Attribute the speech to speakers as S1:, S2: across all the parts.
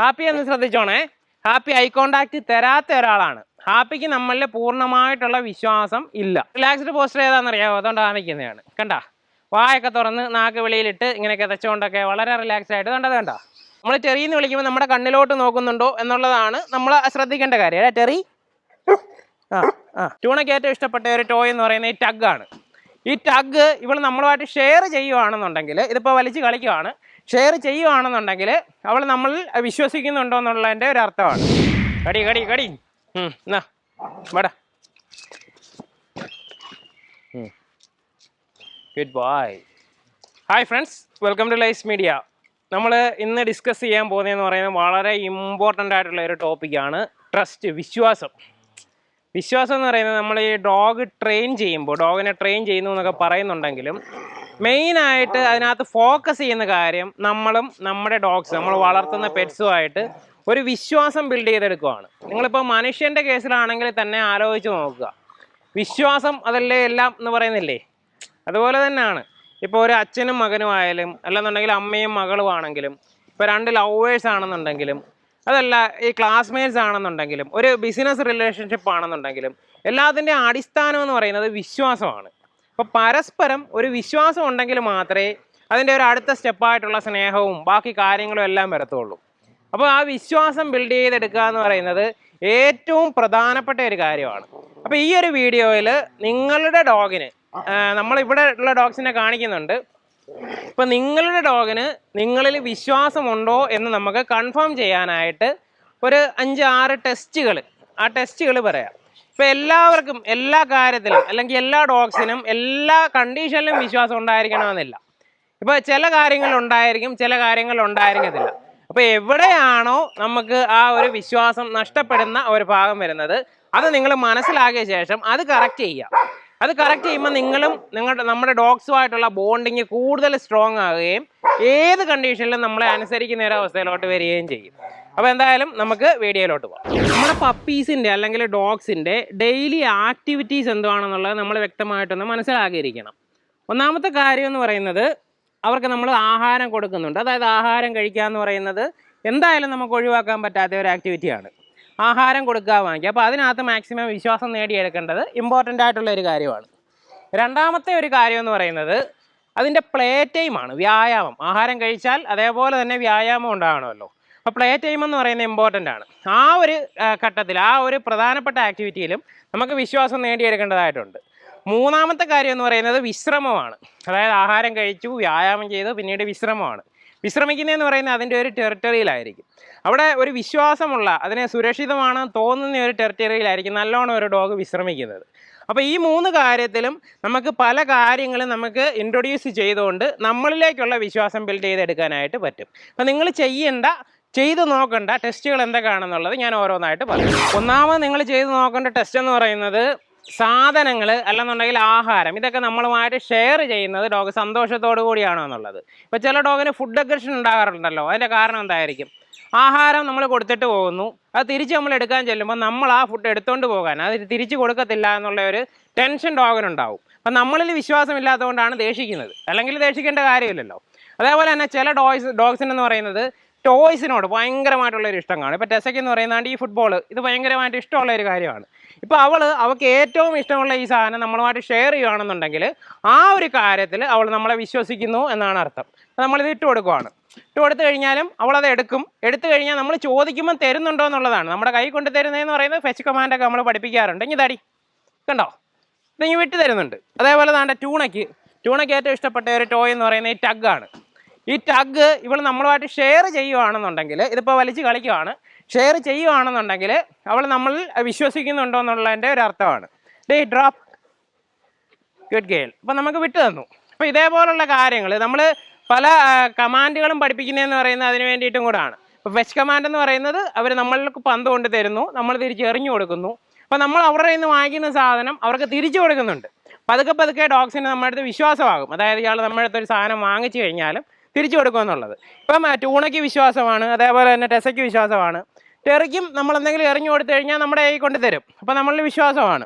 S1: Happy എന്ന് ശ്രദ്ധിച്ചോണേ. Happy eye contact തരാത്ത ഒരാളാണ്. ഹാപ്പിക്ക് നമ്മളിൽ പൂർണ്ണമായിട്ടുള്ള വിശ്വാസം ഇല്ല. റിലാക്സ്ഡ് പോസ്റ്റർ ഏതാണെന്നറിയാമോ? അതുകൊണ്ട് കാണിക്കുന്നതാണ്. കണ്ട, വായൊക്കെ തുറന്ന് നാക്ക് വെളിയിലിട്ട് ഇങ്ങനെ കിതച്ചുകൊണ്ടൊക്കെ വളരെ റിലാക്സ്ഡ് ആയിട്ട് കണ്ടത്. കണ്ട, നമ്മൾ ടെറിന്ന് വിളിക്കുമ്പോൾ നമ്മുടെ കണ്ണിലോട്ട് നോക്കുന്നുണ്ടോ എന്നുള്ളതാണ് നമ്മൾ ശ്രദ്ധിക്കേണ്ട കാര്യം. ടെറി ട്യൂണയ്ക്ക് ഏറ്റവും ഇഷ്ടപ്പെട്ട ഒരു ടോയ് എന്ന് പറയുന്നത് ഈ ടഗ്ഗാണ്. ഈ ടഗ് ഇവൾ നമ്മളുമായിട്ട് ഷെയർ ചെയ്യുവാണെന്നുണ്ടെങ്കിൽ, ഇതിപ്പോൾ വലിച്ച് കളിക്കുവാണ്, ഷെയർ ചെയ്യുവാണെന്നുണ്ടെങ്കിൽ അവൾ നമ്മൾ വിശ്വസിക്കുന്നുണ്ടോ എന്നുള്ളതിൻ്റെ ഒരു അർത്ഥമാണ്. കടി കടി കടി എന്നാ വേടാ. Good boy. Hi friends, welcome to ലൈസ് മീഡിയ. നമ്മൾ ഇന്ന് ഡിസ്കസ് ചെയ്യാൻ പോകുന്നതെന്ന് പറയുന്നത് വളരെ ഇമ്പോർട്ടൻ്റ് ആയിട്ടുള്ള ഒരു ടോപ്പിക്കാണ് ട്രസ്റ്റ്, വിശ്വാസം. വിശ്വാസം എന്ന് പറയുന്നത് നമ്മൾ ഈ ഡോഗ് ട്രെയിൻ ചെയ്യുമ്പോൾ, ഡോഗിനെ ട്രെയിൻ ചെയ്യുന്നു എന്നൊക്കെ പറയുന്നുണ്ടെങ്കിലും മെയിനായിട്ട് അതിനകത്ത് ഫോക്കസ് ചെയ്യുന്ന കാര്യം നമ്മളും നമ്മുടെ ഡോഗ്സ്, നമ്മൾ വളർത്തുന്ന പെറ്റ്സുമായിട്ട് ഒരു വിശ്വാസം ബിൽഡ് ചെയ്തെടുക്കുകയാണ്. നിങ്ങളിപ്പോൾ മനുഷ്യൻ്റെ കേസിലാണെങ്കിൽ തന്നെ ആലോചിച്ച് നോക്കുക. വിശ്വാസം അതല്ലേ എല്ലാം എന്ന് പറയുന്നില്ലേ? അതുപോലെ തന്നെയാണ് ഇപ്പോൾ ഒരു അച്ഛനും മകനും ആയാലും, അല്ലെന്നുണ്ടെങ്കിൽ അമ്മയും മകളും ആണെങ്കിലും, ഇപ്പോൾ രണ്ട് ലവേഴ്സ് ആണെന്നുണ്ടെങ്കിലും, അതല്ല ഈ ക്ലാസ്മേറ്റ്സ് ആണെന്നുണ്ടെങ്കിലും, ഒരു ബിസിനസ് റിലേഷൻഷിപ്പ് ആണെന്നുണ്ടെങ്കിലും, എല്ലാത്തിൻ്റെയും അടിസ്ഥാനം എന്ന് പറയുന്നത് വിശ്വാസമാണ്. അപ്പോൾ പരസ്പരം ഒരു വിശ്വാസം ഉണ്ടെങ്കിൽ മാത്രമേ അതിൻ്റെ ഒരു അടുത്ത സ്റ്റെപ്പായിട്ടുള്ള സ്നേഹവും ബാക്കി കാര്യങ്ങളും എല്ലാം വരത്തുള്ളൂ. അപ്പോൾ ആ വിശ്വാസം ബിൽഡ് ചെയ്തെടുക്കുക എന്ന് പറയുന്നത് ഏറ്റവും പ്രധാനപ്പെട്ട ഒരു കാര്യമാണ്. അപ്പോൾ ഈ ഒരു വീഡിയോയിൽ നിങ്ങളുടെ ഡോഗിന്, നമ്മളിവിടെ ഉള്ള ഡോഗ്സിനെ കാണിക്കുന്നുണ്ട്, ഇപ്പം നിങ്ങളുടെ ഡോഗിന് നിങ്ങളിൽ വിശ്വാസമുണ്ടോ എന്ന് നമുക്ക് കൺഫേം ചെയ്യാനായിട്ട് ഒരു 5-6 ടെസ്റ്റുകൾ, ആ ടെസ്റ്റുകൾ പറയാം. ഇപ്പം എല്ലാവർക്കും എല്ലാ കാര്യത്തിലും അല്ലെങ്കിൽ എല്ലാ ഡോഗ്സിനും എല്ലാ കണ്ടീഷനിലും വിശ്വാസം ഉണ്ടായിരിക്കണമെന്നില്ല. ഇപ്പോൾ ചില കാര്യങ്ങളുണ്ടായിരിക്കും, ചില കാര്യങ്ങളുണ്ടായിരിക്കത്തില്ല. അപ്പോൾ എവിടെയാണോ നമുക്ക് ആ ഒരു വിശ്വാസം നഷ്ടപ്പെടുന്ന ഒരു ഭാഗം വരുന്നത്, അത് നിങ്ങൾ മനസ്സിലാക്കിയ ശേഷം അത് കറക്റ്റ് ചെയ്യുക. അത് കറക്റ്റ് ചെയ്യുമ്പോൾ നിങ്ങളും നമ്മുടെ ഡോഗ്സുമായിട്ടുള്ള ബോണ്ടിങ് കൂടുതൽ സ്ട്രോങ് ആകുകയും ഏത് കണ്ടീഷനിലും നമ്മളെ അനുസരിക്കുന്ന ഒരു അവസ്ഥയിലോട്ട് വരികയും ചെയ്യും. അപ്പോൾ എന്തായാലും നമുക്ക് വീഡിയോയിലോട്ട് പോകാം. നമ്മുടെ പപ്പീസിൻ്റെ അല്ലെങ്കിൽ ഡോഗ്സിൻ്റെ ഡെയിലി ആക്ടിവിറ്റീസ് എന്താണെന്നുള്ളത് നമ്മൾ വ്യക്തമായിട്ടൊന്ന് മനസ്സിലാക്കിയിരിക്കണം. ഒന്നാമത്തെ കാര്യം എന്ന് പറയുന്നത്, അവർക്ക് നമ്മൾ ആഹാരം കൊടുക്കുന്നുണ്ട്. അതായത് ആഹാരം കഴിക്കുക എന്ന് പറയുന്നത് എന്തായാലും നമുക്ക് ഒഴിവാക്കാൻ പറ്റാത്ത ഒരു ആക്ടിവിറ്റിയാണ്. ആഹാരം കൊടുക്കുക, വാങ്ങിക്കുക. അപ്പോൾ അതിനകത്ത് മാക്സിമം വിശ്വാസം നേടിയെടുക്കേണ്ടത് ഇമ്പോർട്ടൻ്റ് ആയിട്ടുള്ള ഒരു കാര്യമാണ്. രണ്ടാമത്തെ ഒരു കാര്യം എന്ന് പറയുന്നത് അതിൻ്റെ പ്ലേ ടൈമാണ്, വ്യായാമം. ആഹാരം കഴിച്ചാൽ അതേപോലെ തന്നെ വ്യായാമം ഉണ്ടാകണമല്ലോ. അപ്പോൾ പ്ലേ ടൈം എന്ന് പറയുന്നത് ഇമ്പോർട്ടൻ്റ് ആണ്. ആ ഒരു ഘട്ടത്തിൽ, ആ ഒരു പ്രധാനപ്പെട്ട ആക്ടിവിറ്റിയിലും നമുക്ക് വിശ്വാസം നേടിയെടുക്കേണ്ടതായിട്ടുണ്ട്. മൂന്നാമത്തെ കാര്യം എന്ന് പറയുന്നത് വിശ്രമമാണ്. അതായത് ആഹാരം കഴിച്ചു, വ്യായാമം ചെയ്തു, പിന്നീട് വിശ്രമമാണ്. വിശ്രമിക്കുന്നതെന്ന് പറയുന്നത് അതിൻ്റെ ഒരു ടെറിട്ടറിയിലായിരിക്കും. അവിടെ ഒരു വിശ്വാസമുള്ള, അതിനെ സുരക്ഷിതമാണ് തോന്നുന്ന ഒരു ടെറിട്ടറിയിലായിരിക്കും നല്ലോണം ഒരു ഡോഗ് വിശ്രമിക്കുന്നത്. അപ്പോൾ ഈ 3 കാര്യത്തിലും നമുക്ക് പല കാര്യങ്ങളും നമുക്ക് ഇൻട്രൊഡ്യൂസ് ചെയ്തുകൊണ്ട് നമ്മളിലേക്കുള്ള വിശ്വാസം ബിൽഡ് ചെയ്തെടുക്കാനായിട്ട് പറ്റും. അപ്പോൾ നിങ്ങൾ ചെയ്ത് നോക്കേണ്ട ടെസ്റ്റുകൾ എന്തൊക്കെയാണെന്നുള്ളത് ഞാൻ ഓരോന്നായിട്ട് പറയാം. ഒന്നാമത് നിങ്ങൾ ചെയ്ത് നോക്കേണ്ട ടെസ്റ്റ് എന്ന് പറയുന്നത് സാധനങ്ങൾ അല്ലെന്നുണ്ടെങ്കിൽ ആഹാരം, ഇതൊക്കെ നമ്മളുമായിട്ട് ഷെയർ ചെയ്യുന്നത് ഡോഗ് സന്തോഷത്തോടു കൂടിയാണോ എന്നുള്ളത്. ഇപ്പോൾ ചില ഡോഗിന് ഫുഡ് അഗ്രഷൻ ഉണ്ടാകാറുണ്ടല്ലോ. അതിൻ്റെ കാരണം എന്തായിരിക്കും? ആഹാരം നമ്മൾ കൊടുത്തിട്ട് പോകുന്നു, അത് തിരിച്ച് നമ്മൾ എടുക്കാൻ ചെല്ലുമ്പോൾ നമ്മൾ ആ ഫുഡ് എടുത്തുകൊണ്ട് പോകാൻ, അത് തിരിച്ച് കൊടുക്കത്തില്ല എന്നുള്ള ഒരു ടെൻഷൻ ഡോഗിനുണ്ടാവും. അപ്പം നമ്മളിൽ വിശ്വാസമില്ലാത്തതുകൊണ്ടാണ് ദേഷിക്കുന്നത്, അല്ലെങ്കിൽ ദേഷിക്കേണ്ട കാര്യമില്ലല്ലോ. അതേപോലെ തന്നെ ചില ഡോഗ്സിനെന്ന് പറയുന്നത് ടോയ്സിനോട് ഭയങ്കരമായിട്ടുള്ളൊരു ഇഷ്ടം കാണും. ഇപ്പോൾ ടെസയ്ക്ക് എന്ന് പറയുന്നത് ഈ ഫുട്ബോൾ, ഇത് ഭയങ്കരമായിട്ട് ഇഷ്ടമുള്ള ഒരു കാര്യമാണ്. ഇപ്പോൾ അവൾക്ക് ഏറ്റവും ഇഷ്ടമുള്ള ഈ സാധനം നമ്മളുമായിട്ട് ഷെയർ ചെയ്യുകയാണെന്നുണ്ടെങ്കിൽ ആ ഒരു കാര്യത്തിൽ അവൾ നമ്മളെ വിശ്വസിക്കുന്നു എന്നാണ് അർത്ഥം. നമ്മളിത് ഇട്ട് കൊടുക്കുകയാണ്. ഇട്ട് കൊടുത്തു കഴിഞ്ഞാലും അവളത് എടുത്തു കഴിഞ്ഞാൽ നമ്മൾ ചോദിക്കുമ്പോൾ തരുന്നുണ്ടോ എന്നുള്ളതാണ്. നമ്മുടെ കൈ കൊണ്ട് തരുന്നതെന്ന് പറയുന്നത് ഫെച്ച് കമാൻഡൊക്കെ നമ്മൾ പഠിപ്പിക്കാറുണ്ട്. ഇനി തടി കണ്ടോ, ഇതിങ്ങ് വിട്ട് തരുന്നുണ്ട്. അതേപോലെ താണ്ട ട്യൂണയ്ക്ക് ഏറ്റവും ഇഷ്ടപ്പെട്ട ഒരു ടോയ് എന്ന് പറയുന്നത് ഈ ടഗ്ഗാണ്. ഈ ടഗ് ഇവൾ നമ്മളുമായിട്ട് ഷെയർ ചെയ്യുകയാണെന്നുണ്ടെങ്കിൽ, ഇതിപ്പോൾ വലിച്ച് കളിക്കുകയാണ്, ഷെയർ ചെയ്യുകയാണെന്നുണ്ടെങ്കിൽ അവൾ നമ്മൾ വിശ്വസിക്കുന്നുണ്ടോ എന്നുള്ളതിൻ്റെ ഒരു അർത്ഥമാണ്. Drop, good girl. അപ്പോൾ നമുക്ക് വിട്ടു തന്നു. അപ്പോൾ ഇതേപോലുള്ള കാര്യങ്ങൾ നമ്മൾ പല കമാൻഡുകളും പഠിപ്പിക്കുന്നതെന്ന് പറയുന്നത് അതിന് വേണ്ടിയിട്ടും കൂടാണ്. ഇപ്പോൾ ഫെച്ച് കമാൻഡ് എന്ന് പറയുന്നത് അവർ നമ്മൾക്ക് പന്ത് കൊണ്ട് തരുന്നു, നമ്മൾ തിരിച്ച് എറിഞ്ഞു കൊടുക്കുന്നു. അപ്പോൾ നമ്മൾ അവരുടെ നിന്ന് വാങ്ങിക്കുന്ന സാധനം അവർക്ക് തിരിച്ചു കൊടുക്കുന്നുണ്ട്. പതുക്കെ ഡോഗ്സിന് നമ്മുടെ അടുത്ത് വിശ്വാസമാകും. അതായത് ഇയാൾ നമ്മുടെ അടുത്തൊരു സാധനം വാങ്ങിച്ചു കഴിഞ്ഞാലും തിരിച്ചു കൊടുക്കുമെന്നുള്ളത്. ഇപ്പം ട്യൂണയ്ക്ക് വിശ്വാസമാണ്, അതേപോലെ തന്നെ ടെസയ്ക്ക് വിശ്വാസമാണ്. ടെറിക്കും നമ്മൾ എന്തെങ്കിലും എറിഞ്ഞു കൊടുത്തു കഴിഞ്ഞാൽ നമ്മുടെ കൈ കൊണ്ട് തരും. അപ്പോൾ നമ്മളിൽ വിശ്വാസമാണ്.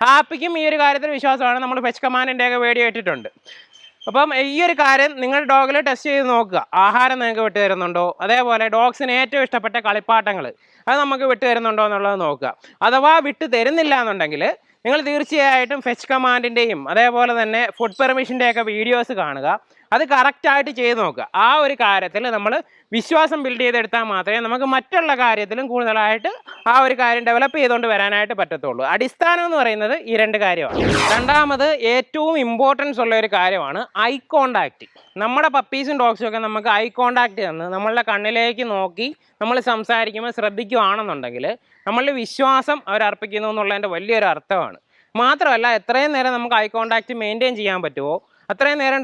S1: ഹാപ്പിക്കും ഈ ഒരു കാര്യത്തിൽ വിശ്വാസമാണ്. നമ്മൾ ഫെച്ച് കമാൻഡിൻ്റെയൊക്കെ വീഡിയോ ഇട്ടിട്ടുണ്ട്. അപ്പം ഈ ഒരു കാര്യം നിങ്ങളുടെ ഡോഗിൽ ടെസ്റ്റ് ചെയ്ത് നോക്കുക. ആഹാരം നിങ്ങൾക്ക് വിട്ടു തരുന്നുണ്ടോ, അതേപോലെ ഡോഗ്സിന് ഏറ്റവും ഇഷ്ടപ്പെട്ട കളിപ്പാട്ടങ്ങൾ അത് നമുക്ക് വിട്ടു തരുന്നുണ്ടോ എന്നുള്ളത് നോക്കുക. അഥവാ വിട്ടു തരുന്നില്ല എന്നുണ്ടെങ്കിൽ നിങ്ങൾ തീർച്ചയായിട്ടും ഫെച്ച് കമാൻഡിൻ്റെയും അതേപോലെ തന്നെ ഫുഡ് പെർമിഷൻ്റെയൊക്കെ വീഡിയോസ് കാണുക. അത് കറക്റ്റായിട്ട് ചെയ്ത് നോക്കുക. ആ ഒരു കാര്യത്തിൽ നമ്മൾ വിശ്വാസം ബിൽഡ് ചെയ്തെടുത്താൽ മാത്രമേ നമുക്ക് മറ്റുള്ള കാര്യത്തിലും കൂടുതലായിട്ട് ആ ഒരു കാര്യം ഡെവലപ്പ് ചെയ്തുകൊണ്ട് വരാനായിട്ട് പറ്റത്തുള്ളൂ. അടിസ്ഥാനം എന്ന് പറയുന്നത് ഈ രണ്ട് കാര്യമാണ്. രണ്ടാമത് ഏറ്റവും ഇമ്പോർട്ടൻസ് ഉള്ള ഒരു കാര്യമാണ് ഐ കോണ്ടാക്റ്റ്. നമ്മുടെ പപ്പീസും ഡോഗ്സും ഒക്കെ നമുക്ക് ഐ കോണ്ടാക്റ്റ് തന്ന് നമ്മളുടെ കണ്ണിലേക്ക് നോക്കി നമ്മൾ സംസാരിക്കുമ്പോൾ ശ്രദ്ധിക്കുകയാണെന്നുണ്ടെങ്കിൽ നമ്മളുടെ വിശ്വാസം അവരർപ്പിക്കുന്നു എന്നുള്ളതിൻ്റെ വലിയൊരു അർത്ഥമാണ്. മാത്രമല്ല എത്രയും നേരം നമുക്ക് ഐ കോണ്ടാക്റ്റ് മെയിൻറ്റെയിൻ ചെയ്യാൻ പറ്റുമോ അത്രയും നേരം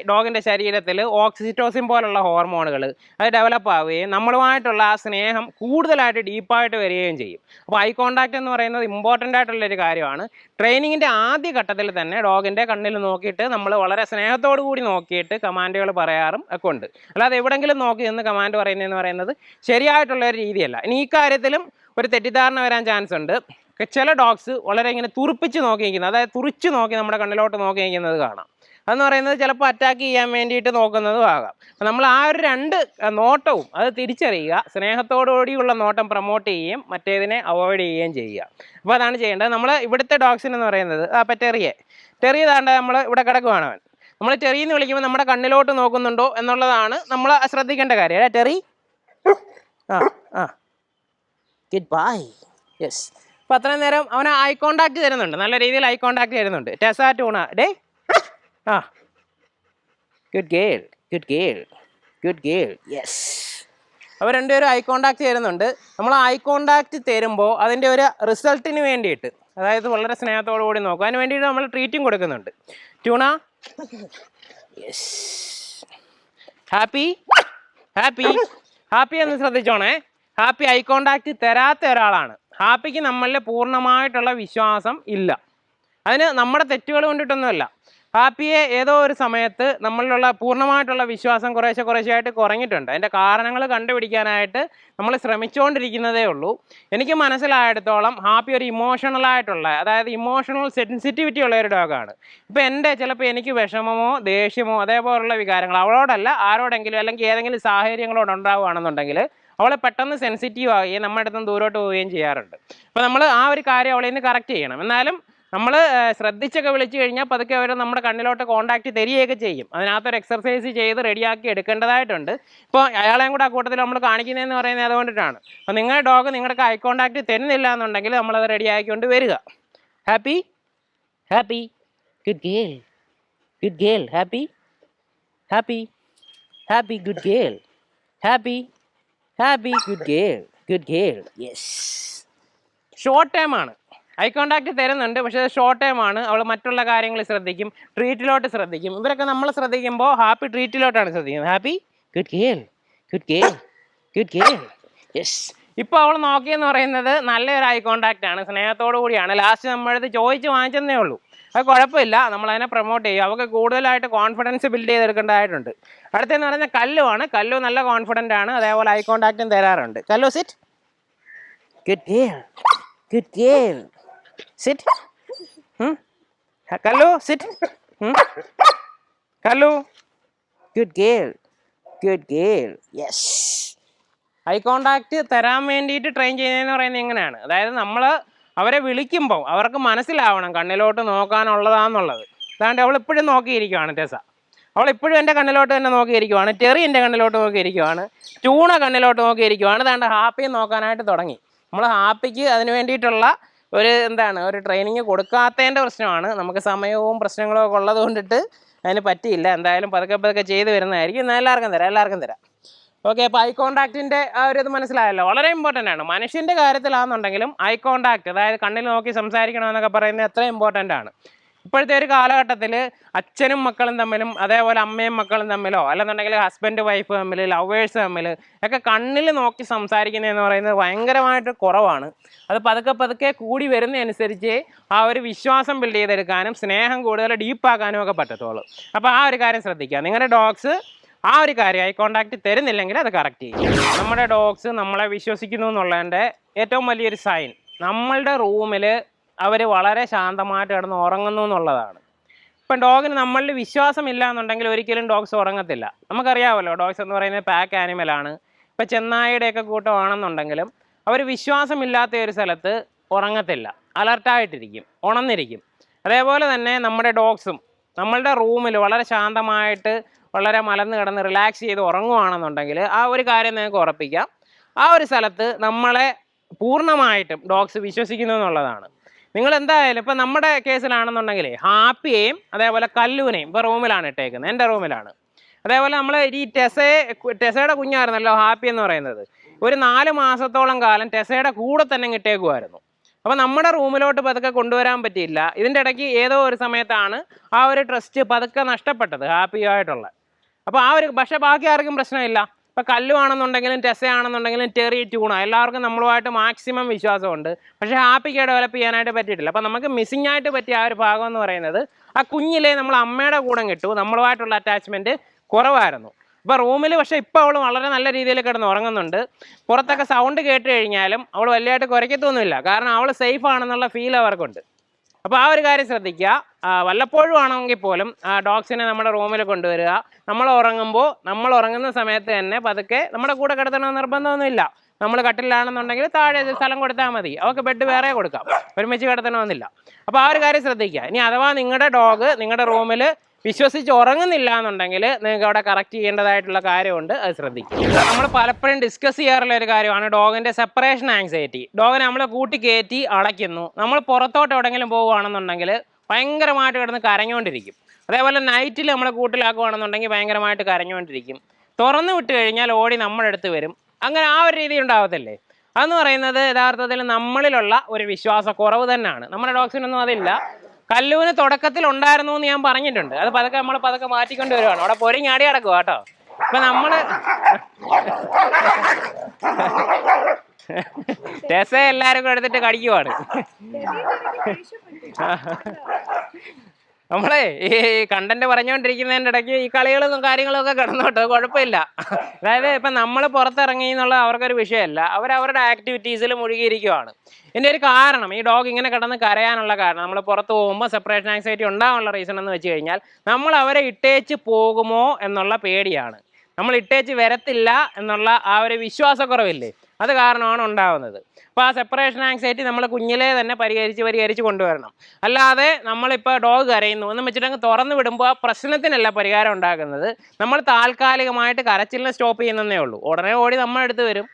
S1: ഡോഗിൻ്റെ ശരീരത്തിൽ ഓക്സിറ്റോസിൻ പോലുള്ള ഹോർമോണുകൾ അത് ഡെവലപ്പ് ആവുകയും നമ്മളുമായിട്ടുള്ള ആ സ്നേഹം കൂടുതലായിട്ട് ഡീപ്പായിട്ട് വരികയും ചെയ്യും. അപ്പോൾ ഐ കോണ്ടാക്റ്റ് എന്ന് പറയുന്നത് ഇമ്പോർട്ടൻ്റ് ആയിട്ടുള്ളൊരു കാര്യമാണ്. ട്രെയിനിങ്ങിൻ്റെ ആദ്യ ഘട്ടത്തിൽ തന്നെ ഡോഗിൻ്റെ കണ്ണിൽ നോക്കിയിട്ട് നമ്മൾ വളരെ സ്നേഹത്തോടു കൂടി നോക്കിയിട്ട് കമാൻഡുകൾ പറയാറും ഒക്കെ ഉണ്ട്. അല്ലാതെ എവിടെയെങ്കിലും നോക്കി നിന്ന് കമാൻഡ് പറയുന്നതെന്ന് പറയുന്നത് ശരിയായിട്ടുള്ളൊരു രീതിയല്ല. ഇനി ഈ കാര്യത്തിലും ഒരു തെറ്റിദ്ധാരണ വരാൻ ചാൻസ് ഉണ്ട്. ചില ഡോഗ്സ് വളരെ ഇങ്ങനെ തുറിപ്പിച്ച് നോക്കി നിൽക്കുന്നത്, അതായത് തുറിച്ച് നോക്കി നമ്മുടെ കണ്ണിലോട്ട് നോക്കി നിൽക്കുന്നത് കാണാം. അതെന്ന് പറയുന്നത് ചിലപ്പോൾ അറ്റാക്ക് ചെയ്യാൻ വേണ്ടിയിട്ട് നോക്കുന്നതും ആകാം. അപ്പം നമ്മൾ ആ ഒരു രണ്ട് നോട്ടവും അത് തിരിച്ചറിയുക. സ്നേഹത്തോടുകൂടിയുള്ള നോട്ടം പ്രൊമോട്ട് ചെയ്യുകയും മറ്റേതിനെ അവോയ്ഡ് ചെയ്യുകയും ചെയ്യുക. അപ്പോൾ അതാണ് ചെയ്യേണ്ടത്. നമ്മൾ ഇവിടുത്തെ ഡോഗ്സിനെന്ന് പറയുന്നത് അപ്പോൾ ടെറി താണ്ട നമ്മൾ ഇവിടെ കിടക്കുവാണ്. അവൻ നമ്മൾ ടെറിന്ന് വിളിക്കുമ്പോൾ നമ്മുടെ കണ്ണിലോട്ട് നോക്കുന്നുണ്ടോ എന്നുള്ളതാണ് നമ്മൾ ശ്രദ്ധിക്കേണ്ട കാര്യം. അല്ലേ ടെറി? Good bye. യെസ്. അപ്പോൾ അത്രയും നേരം അവന് ഐ കോണ്ടാക്ട് തരുന്നുണ്ട്, നല്ല രീതിയിൽ ഐ കോണ്ടാക്ട് തരുന്നുണ്ട്. ടെസ ടൂണ ഡേ ഗുഡ് ഗേൾ യെസ്. അവർ രണ്ടുപേരും ഐ കോണ്ടാക്ട് തരുന്നുണ്ട്. നമ്മൾ ഐ കോണ്ടാക്ട് തരുമ്പോൾ അതിൻ്റെ ഒരു റിസൾട്ടിന് വേണ്ടിയിട്ട്, അതായത് വളരെ സ്നേഹത്തോടു കൂടി നോക്കും, അതിന് വേണ്ടിയിട്ട് നമ്മൾ ട്രീറ്റും കൊടുക്കുന്നുണ്ട്. Tuna yes. ഹാപ്പി എന്ന് ശ്രദ്ധിച്ചോണേ. ഹാപ്പി ഐ കോണ്ടാക്ട് തരാത്ത ഒരാളാണ്. ഹാപ്പിക്ക് നമ്മളിൽ പൂർണ്ണമായിട്ടുള്ള വിശ്വാസം ഇല്ല. അതിന് നമ്മുടെ തെറ്റുകൾ കൊണ്ടിട്ടൊന്നുമല്ല. ഹാപ്പിയെ ഏതോ ഒരു സമയത്ത് നമ്മളിലുള്ള പൂർണ്ണമായിട്ടുള്ള വിശ്വാസം കുറേശ്ശെയായിട്ട് കുറഞ്ഞിട്ടുണ്ട്. അതിൻ്റെ കാരണങ്ങൾ കണ്ടുപിടിക്കാനായിട്ട് നമ്മൾ ശ്രമിച്ചുകൊണ്ടിരിക്കുന്നതേ ഉള്ളൂ. എനിക്ക് മനസ്സിലായിടത്തോളം ഹാപ്പി ഒരു ഇമോഷണലായിട്ടുള്ള, അതായത് ഇമോഷണൽ സെൻസിറ്റിവിറ്റി ഉള്ള ഒരു ഡോഗാണ്. ഇപ്പോൾ ചിലപ്പോൾ എനിക്ക് വിഷമമോ ദേഷ്യമോ അതേപോലുള്ള വികാരങ്ങൾ അവളോടല്ല ആരോടെങ്കിലും അല്ലെങ്കിൽ ഏതെങ്കിലും സാഹചര്യങ്ങളോട് ഉണ്ടാവുകയാണെന്നുണ്ടെങ്കിൽ അവളെ പെട്ടെന്ന് സെൻസിറ്റീവ് ആവുകയും നമ്മുടെ അടുത്ത് ദൂരോട്ട് പോവുകയും ചെയ്യാറുണ്ട്. അപ്പോൾ നമ്മൾ ആ ഒരു കാര്യം അവളെ നിന്ന് കറക്റ്റ് ചെയ്യണം. എന്നാലും നമ്മൾ ശ്രദ്ധിച്ചൊക്കെ വിളിച്ചു കഴിഞ്ഞാൽ പതുക്കെ അവർ നമ്മുടെ കണ്ണിലോട്ട് കോണ്ടാക്റ്റ് തരികയൊക്കെ ചെയ്യും. അതിനകത്തൊരു എക്സർസൈസ് ചെയ്ത് റെഡിയാക്കി എടുക്കേണ്ടതായിട്ടുണ്ട്. ഇപ്പോൾ അയാളെയും കൂടെ ആ കൂട്ടത്തിൽ നമ്മൾ കാണിക്കുന്നതെന്ന് പറയുന്നത് അതുകൊണ്ടിട്ടാണ്. അപ്പോൾ നിങ്ങളുടെ ഡോഗ് നിങ്ങളുടെ ഐ കോണ്ടാക്റ്റ് തരുന്നില്ല എന്നുണ്ടെങ്കിൽ നമ്മളത് റെഡിയാക്കിക്കൊണ്ട് വരിക. Happy good girl happy good girl yes. Short time ആണ്. ഐ കോണ്ടാക്ട് തരുന്നുണ്ട്, പക്ഷേ അത് ഷോർട്ട് ടൈം ആണ്. അവൾ മറ്റുള്ള കാര്യങ്ങൾ ശ്രദ്ധിക്കും, ട്രീറ്റിലോട്ട് ശ്രദ്ധിക്കും. ഇവരൊക്കെ നമ്മൾ ശ്രദ്ധിക്കുമ്പോൾ ഹാപ്പി ട്രീറ്റിലോട്ടാണ് ശ്രദ്ധിക്കുന്നത്. Happy good girl yes. ഇപ്പോൾ അവൾ നോക്കിയെന്ന് പറയുന്നത് നല്ലൊരു ഐ കോണ്ടാക്റ്റ് ആണ്, സ്നേഹത്തോടു കൂടിയാണ്. ലാസ്റ്റ് നമ്മളത് ചോദിച്ച് വാങ്ങിച്ചെന്നേ ഉള്ളൂ. അത് കുഴപ്പമില്ല, നമ്മളതിനെ പ്രൊമോട്ട് ചെയ്യും. അവൾക്ക് കൂടുതലായിട്ട് കോൺഫിഡൻസ് ബിൽഡ് ചെയ്തെടുക്കേണ്ടതായിട്ടുണ്ട്. അടുത്തെന്ന് പറയുന്നത് കല്ലുവാണ്. കല്ലു നല്ല കോൺഫിഡൻ്റ് ആണ്, അതേപോലെ ഐ കോണ്ടാക്റ്റും തരാറുണ്ട്. Kallu sit. Good girl sit. Kallu sit. Kallu good girl yes. Eye contact തരാൻ വേണ്ടിയിട്ട് ട്രെയിൻ ചെയ്യുന്നതെന്ന് പറയുന്നത് എങ്ങനെയാണ്, അതായത് നമ്മൾ അവരെ വിളിക്കുമ്പോൾ അവർക്ക് മനസ്സിലാവണം കണ്ണിലോട്ട് നോക്കാനുള്ളതാണെന്നുള്ളത്. അതാണ്ട് അവളിപ്പോഴും നോക്കിയിരിക്കുവാണ് ടെസ. അവളിപ്പോഴും എൻ്റെ കണ്ണിലോട്ട് തന്നെ നോക്കിയിരിക്കുവാണ്. ടെറി എൻ്റെ കണ്ണിലോട്ട് നോക്കിയിരിക്കുവാണ്. ട്യൂണ കണ്ണിലോട്ട് നോക്കിയിരിക്കുവാണ്. അതാണ്ട് ഹാപ്പിയെ നോക്കാനായിട്ട് തുടങ്ങി. നമ്മൾ ഹാപ്പിക്ക് അതിന് വേണ്ടിയിട്ടുള്ള ഒരു ട്രെയിനിങ് കൊടുക്കാത്തതിൻ്റെ പ്രശ്നമാണ്. നമുക്ക് സമയവും പ്രശ്നങ്ങളും ഒക്കെ ഉള്ളത് കൊണ്ടിട്ട് അതിന് പറ്റിയില്ല. എന്തായാലും പതുക്കെ ചെയ്ത് വരുന്നതായിരിക്കും. എന്നാൽ എല്ലാവർക്കും തരാം. ഓക്കെ. അപ്പോൾ ഐ കോണ്ടാക്റ്റിൻ്റെ ആ ഒരു ഇത് മനസ്സിലായല്ലോ, വളരെ ഇമ്പോർട്ടൻ്റ് ആണ്. മനുഷ്യൻ്റെ കാര്യത്തിലാണെന്നുണ്ടെങ്കിലും ഐ കോണ്ടാക്ട്, അതായത് കണ്ണിൽ നോക്കി സംസാരിക്കണമെന്നൊക്കെ പറയുന്നത് എത്ര ഇമ്പോർട്ടൻ്റ് ആണ്. ഇപ്പോഴത്തെ ഒരു കാലഘട്ടത്തിൽ അച്ഛനും മക്കളും തമ്മിലും അതേപോലെ അമ്മയും മക്കളും തമ്മിലോ അല്ലെന്നുണ്ടെങ്കിൽ ഹസ്ബൻഡ് വൈഫ് തമ്മിൽ, ലവേഴ്സ് തമ്മിൽ ഒക്കെ കണ്ണിൽ നോക്കി സംസാരിക്കുന്നതെന്ന് പറയുന്നത് ഭയങ്കരമായിട്ട് കുറവാണ്. അത് പതുക്കെ കൂടി വരുന്നതനുസരിച്ച് ആ ഒരു വിശ്വാസം ബിൽഡ് ചെയ്തെടുക്കാനും സ്നേഹം കൂടുതൽ ഡീപ്പാക്കാനും ഒക്കെ പറ്റത്തുള്ളൂ. അപ്പോൾ ആ ഒരു കാര്യം ശ്രദ്ധിക്കുക. നിങ്ങളുടെ ഡോഗ്സ് ആ ഒരു കാര്യം ഐ കോണ്ടാക്ട് തരുന്നില്ലെങ്കിൽ അത് കറക്റ്റ് ചെയ്യും. നമ്മുടെ ഡോഗ്സ് നമ്മളെ വിശ്വസിക്കുന്നു എന്നുള്ളതിൻ്റെ ഏറ്റവും വലിയൊരു സൈൻ നമ്മളുടെ റൂമിൽ അവർ വളരെ ശാന്തമായിട്ട് കിടന്ന് ഉറങ്ങുന്നു എന്നുള്ളതാണ്. ഇപ്പം ഡോഗിന് നമ്മളിൽ വിശ്വാസമില്ല എന്നുണ്ടെങ്കിൽ ഒരിക്കലും ഡോഗ്സ് ഉറങ്ങത്തില്ല. നമുക്കറിയാമല്ലോ ഡോഗ്സ് എന്ന് പറയുന്നത് പാക്ക് ആനിമലാണ്. ഇപ്പം ചെന്നായിയുടെയൊക്കെ കൂട്ടമാണെന്നുണ്ടെങ്കിലും അവർ വിശ്വാസമില്ലാത്ത ഒരു സ്ഥലത്ത് ഉറങ്ങത്തില്ല, അലർട്ടായിട്ടിരിക്കും, ഉണർന്നിരിക്കും. അതേപോലെ തന്നെ നമ്മുടെ ഡോഗ്സും നമ്മളുടെ റൂമിൽ വളരെ ശാന്തമായിട്ട് വളരെ മലന്ന് കിടന്ന് റിലാക്സ് ചെയ്ത് ഉറങ്ങുകയാണെന്നുണ്ടെങ്കിൽ ആ ഒരു കാര്യം നിങ്ങൾക്ക് ഉറപ്പിക്കാം, ആ ഒരു സ്ഥലത്ത് നമ്മളെ പൂർണ്ണമായിട്ടും ഡോഗ്സ് വിശ്വസിക്കുന്നു എന്നുള്ളതാണ്. നിങ്ങൾ എന്തായാലും ഇപ്പം നമ്മുടെ കേസിലാണെന്നുണ്ടെങ്കിൽ ഹാപ്പിയെയും അതേപോലെ കല്ലുവിനെയും ഇപ്പോൾ റൂമിലാണ് ഇട്ടേക്കുന്നത്, എൻ്റെ റൂമിലാണ്. അതേപോലെ നമ്മൾ ഈ ടെസയുടെ കുഞ്ഞായിരുന്നല്ലോ ഹാപ്പി എന്ന് പറയുന്നത്, ഒരു 4 മാസത്തോളം കാലം ടെസയുടെ കൂടെ തന്നെ ഇട്ടേക്കുമായിരുന്നു. അപ്പോൾ നമ്മുടെ റൂമിലോട്ട് പതുക്കെ കൊണ്ടുവരാൻ പറ്റിയില്ല. ഇതിൻ്റെ ഇടയ്ക്ക് ഏതോ ഒരു സമയത്താണ് ആ ഒരു ട്രസ്റ്റ് പതുക്കെ നഷ്ടപ്പെട്ടത് ഹാപ്പിയായിട്ടുള്ള. അപ്പോൾ ആ ഒരു പക്ഷേ ബാക്കി ആർക്കും പ്രശ്നമില്ല. ഇപ്പോൾ കല്ലുവാണെന്നുണ്ടെങ്കിലും ടെസയാണെന്നുണ്ടെങ്കിലും ടെറി ട്യൂണ എല്ലാവർക്കും നമ്മളുമായിട്ട് മാക്സിമം വിശ്വാസമുണ്ട്. പക്ഷേ ഹാപ്പിക്ക് ഡെവലപ്പ് ചെയ്യാനായിട്ട് പറ്റിയിട്ടില്ല. അപ്പോൾ നമുക്ക് മിസ്സിംഗ് ആയിട്ട് പറ്റിയ ആ ഒരു ഭാഗം എന്ന് പറയുന്നത് ആ കുഞ്ഞിലെ നമ്മൾ അമ്മയുടെ കൂടെ കിട്ടു നമ്മളുമായിട്ടുള്ള അറ്റാച്ച്മെൻറ്റ് കുറവായിരുന്നു. ഇപ്പോൾ റൂമിൽ പക്ഷേ ഇപ്പോൾ അവൾ വളരെ നല്ല രീതിയിൽ കിടന്ന് ഉറങ്ങുന്നുണ്ട്. പുറത്തൊക്കെ സൗണ്ട് കേട്ട് കഴിഞ്ഞാലും അവൾ വലിയതായിട്ട് കുരയ്ക്കത്തൊന്നുമില്ല, കാരണം അവൾ സേഫ് ആണെന്നുള്ള ഫീൽ അവർക്കുണ്ട്. അപ്പോൾ ആ ഒരു കാര്യം ശ്രദ്ധിക്കുക. വല്ലപ്പോഴും ആണെങ്കിൽ പോലും ഡോഗ്സിനെ നമ്മുടെ റൂമിൽ കൊണ്ടുവരിക. നമ്മൾ ഉറങ്ങുന്ന സമയത്ത് തന്നെ പതുക്കെ നമ്മുടെ കൂടെ കിടത്തണമെന്ന് നിർബന്ധമൊന്നുമില്ല. നമ്മൾ കട്ടിലാണെന്നുണ്ടെങ്കിൽ താഴെ സ്ഥലം കൊടുത്താൽ മതി, അവർക്ക് ബെഡ് വേറെ കൊടുക്കാം, ഒരുമിച്ച് കിടത്തണമെന്നില്ല. അപ്പോൾ ആ ഒരു കാര്യം ശ്രദ്ധിക്കുക. ഇനി അഥവാ നിങ്ങളുടെ ഡോഗ് നിങ്ങളുടെ റൂമിൽ വിശ്വസിച്ച് ഉറങ്ങുന്നില്ല എന്നുണ്ടെങ്കിൽ നിങ്ങൾക്ക് അവിടെ കറക്റ്റ് ചെയ്യേണ്ടതായിട്ടുള്ള കാര്യമുണ്ട്, അത് ശ്രദ്ധിക്കുക. നമ്മൾ പലപ്പോഴും ഡിസ്കസ് ചെയ്യാറുള്ള ഒരു കാര്യമാണ് ഡോഗിൻ്റെ സെപ്പറേഷൻ ആങ്സൈറ്റി. ഡോഗിനെ നമ്മൾ കൂട്ടി കയറ്റി അടയ്ക്കുന്നു. നമ്മൾ പുറത്തോട്ട് എവിടെയെങ്കിലും പോവുകയാണെന്നുണ്ടെങ്കിൽ ഭയങ്കരമായിട്ട് കിടന്ന് കരഞ്ഞുകൊണ്ടിരിക്കും. അതേപോലെ നൈറ്റിൽ നമ്മൾ കൂട്ടിലാക്കുകയാണെന്നുണ്ടെങ്കിൽ ഭയങ്കരമായിട്ട് കരഞ്ഞുകൊണ്ടിരിക്കും. തുറന്നു വിട്ട് കഴിഞ്ഞാൽ ഓടി നമ്മുടെ അടുത്ത് വരും. അങ്ങനെ ആ ഒരു രീതി ഉണ്ടാവത്തില്ലേ? അതെന്ന് പറയുന്നത് യഥാർത്ഥത്തിൽ നമ്മളിലുള്ള ഒരു വിശ്വാസക്കുറവ് തന്നെയാണ്. നമ്മുടെ ഡോഗ്സിനൊന്നും അതില്ല. കല്ലുവിന് തുടക്കത്തിൽ ഉണ്ടായിരുന്നു എന്ന് ഞാൻ പറഞ്ഞിട്ടുണ്ട്. അത് നമ്മൾ പതുക്കെ മാറ്റിക്കൊണ്ട് വരുവാണ്. അവിടെ പൊരിഞ്ഞാടി കിടക്കുക കേട്ടോ. ഇപ്പൊ നമ്മള് ടെസ എല്ലാരും കൂടെ എടുത്തിട്ട് കടിക്കുവാണ്. നമ്മളെ ഈ കണ്ടന്റ് പറഞ്ഞുകൊണ്ടിരിക്കുന്നതിൻ്റെ ഇടയ്ക്ക് ഈ കളികളും കാര്യങ്ങളും ഒക്കെ കിടന്നോട്ടോ, കുഴപ്പമില്ല. അതായത് ഇപ്പം നമ്മൾ പുറത്തിറങ്ങി എന്നുള്ള അവർക്കൊരു വിഷയമല്ല, അവരവരുടെ ആക്ടിവിറ്റീസിൽ മുഴുകിയിരിക്കുവാണ്. ഇതിൻ്റെ ഒരു കാരണം, ഈ ഡോഗ് ഇങ്ങനെ കിടന്ന് കരയാനുള്ള കാരണം, നമ്മൾ പുറത്ത് പോകുമ്പോൾ സെപ്പറേഷൻ ആങ്സൈറ്റി ഉണ്ടാകാനുള്ള റീസൺ എന്ന് വെച്ച് കഴിഞ്ഞാൽ നമ്മൾ അവരെ ഇട്ടേച്ച് പോകുമോ എന്നുള്ള പേടിയാണ്. നമ്മൾ ഇട്ടേച്ച് വരത്തില്ല എന്നുള്ള ആ ഒരു വിശ്വാസക്കുറവില്ലേ, അത് കാരണമാണ് ഉണ്ടാകുന്നത്. അപ്പോൾ ആ സെപ്പറേഷൻ ആങ്സൈറ്റി നമ്മൾ കുഞ്ഞിലേ തന്നെ പരിഹരിച്ച് കൊണ്ടുവരണം. അല്ലാതെ നമ്മളിപ്പോൾ ഡോഗ് കരയുന്നു എന്ന് വെച്ചിട്ടങ്ങ് തുറന്നു വിടുമ്പോൾ ആ പ്രശ്നത്തിനല്ല പരിഹാരം ഉണ്ടാക്കുന്നത്. നമ്മൾ താൽക്കാലികമായിട്ട് കരച്ചിലിനെ സ്റ്റോപ്പ് ചെയ്യുന്നതേ ഉള്ളൂ. ഉടനെ ഓടി നമ്മുടെ അടുത്ത് വരും,